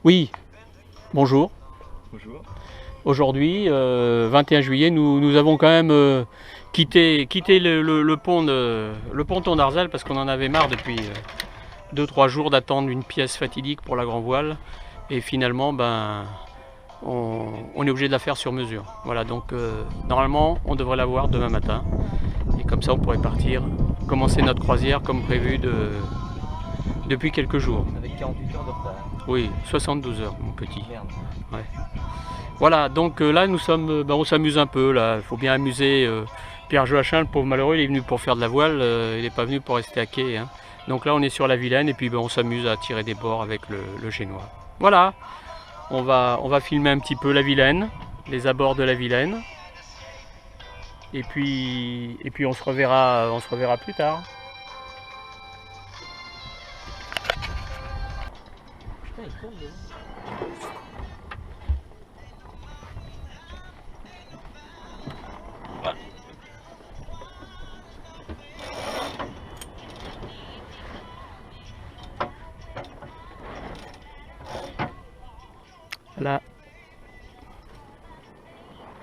Oui, bonjour. Bonjour. Aujourd'hui, 21 juillet, nous avons quand même quitté le ponton d'Arzal parce qu'on en avait marre depuis 2-3 jours d'attendre une pièce fatidique pour la grand voile. Et finalement, on est obligé de la faire sur mesure. Voilà, donc normalement, on devrait la voir demain matin. Et comme ça, on pourrait partir, commencer notre croisière comme prévu depuis quelques jours. Avec 48 heures de retard. Oui, 72 heures, mon petit. Merde. Ouais. Voilà, donc là nous sommes, on s'amuse un peu là. Il faut bien amuser Pierre Joachim, le pauvre malheureux, il est venu pour faire de la voile, il n'est pas venu pour rester à quai. Hein. Donc là on est sur la Vilaine et puis on s'amuse à tirer des bords avec le génois. Voilà, on va filmer un petit peu la Vilaine, les abords de la Vilaine. Et puis on se reverra plus tard. Putain, il tombe, Là,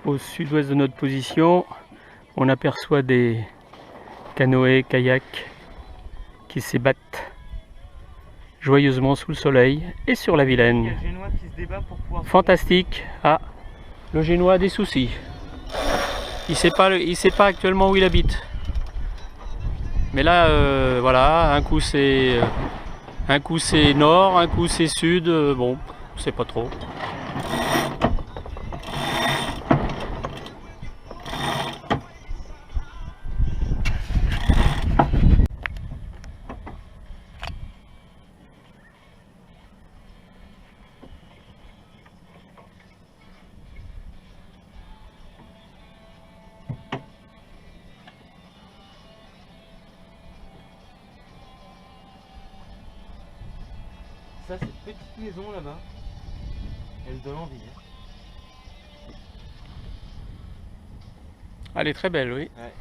au sud-ouest de notre position, on aperçoit des canoës, kayaks qui s'ébattent joyeusement sous le soleil et sur la Vilaine. Il y a le génois qui se débat pour pouvoir... Fantastique. Ah, le génois a des soucis. Il sait pas actuellement où il habite. Mais là, voilà, un coup c'est nord, un coup c'est sud. Bon, on sait pas trop. Ça, cette petite maison là-bas, elle donne envie. Hein. Elle est très belle, oui. Ouais.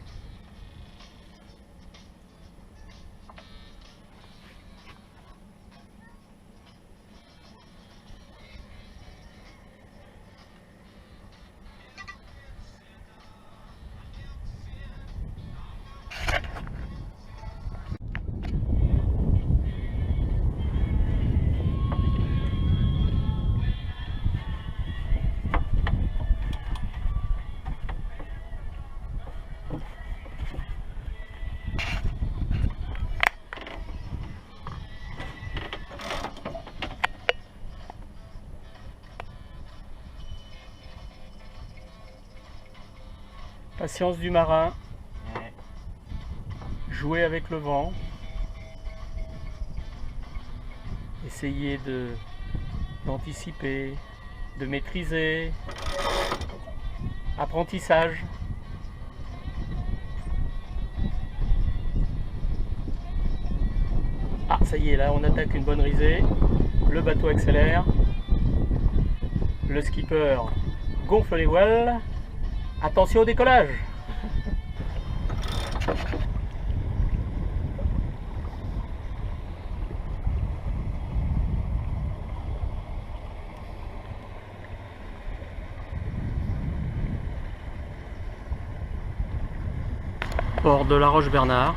Patience du marin, Ouais. jouer avec le vent, essayer d'anticiper, de maîtriser, apprentissage. Ah, ça y est, là on attaque une bonne risée, le bateau accélère, le skipper gonfle les voiles. Attention au décollage! Port de la Roche-Bernard.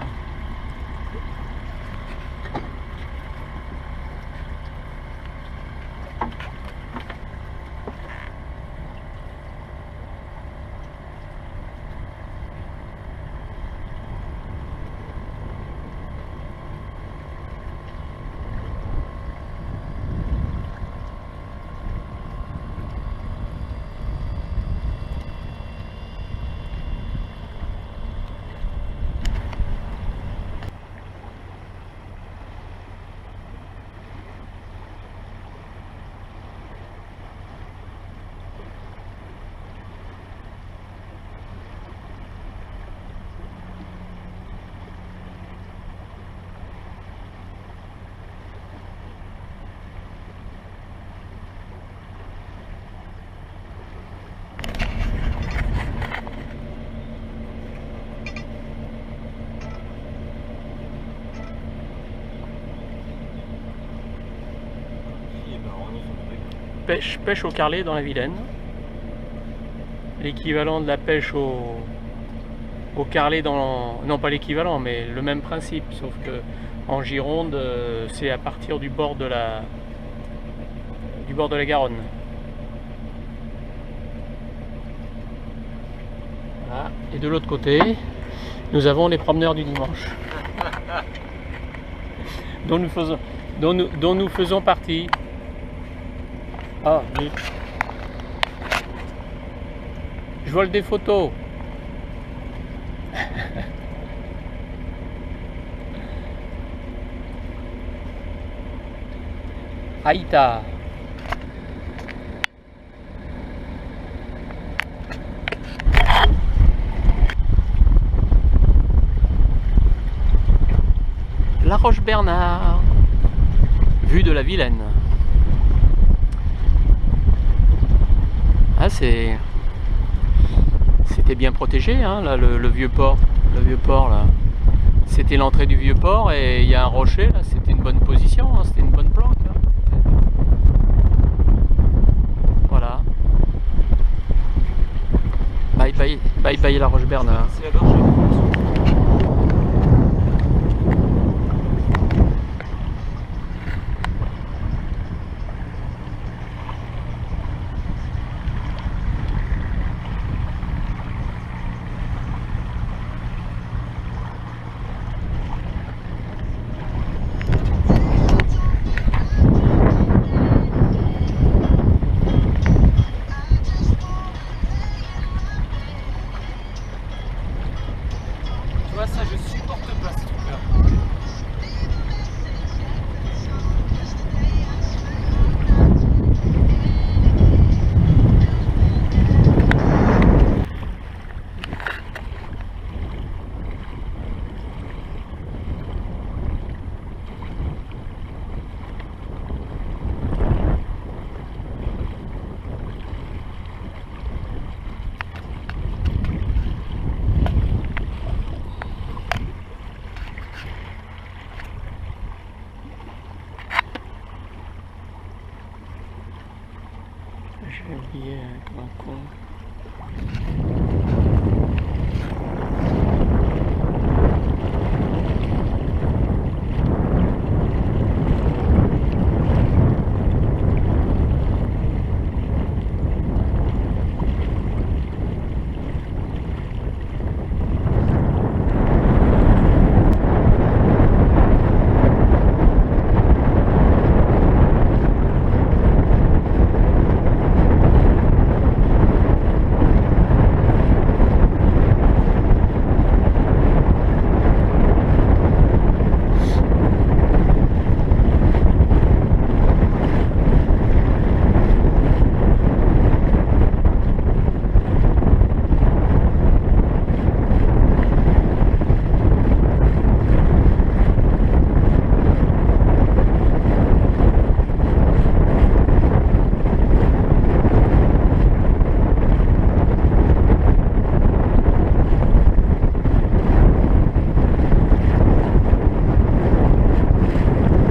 pêche au carlet dans la Vilaine. L'équivalent de la pêche au carlet dans... Non, pas l'équivalent, mais le même principe, sauf que en Gironde, c'est à partir du bord de la Garonne. Voilà. Et de l'autre côté, nous avons les promeneurs du dimanche, dont nous faisons partie. Ah, oui. Je vole des photos. Aïta. La Roche-Bernard, vue de la Vilaine. Ah, c'était bien protégé, hein, là, le vieux port. Le vieux port, là. C'était l'entrée du vieux port et il y a un rocher, là. C'était une bonne position, hein, c'était une bonne planque. Hein. Voilà. Bye bye, bye bye la Roche-Bernard. C'est la gorge. Ça, je supporte pas ce truc-là. J'ai oublié un grand con.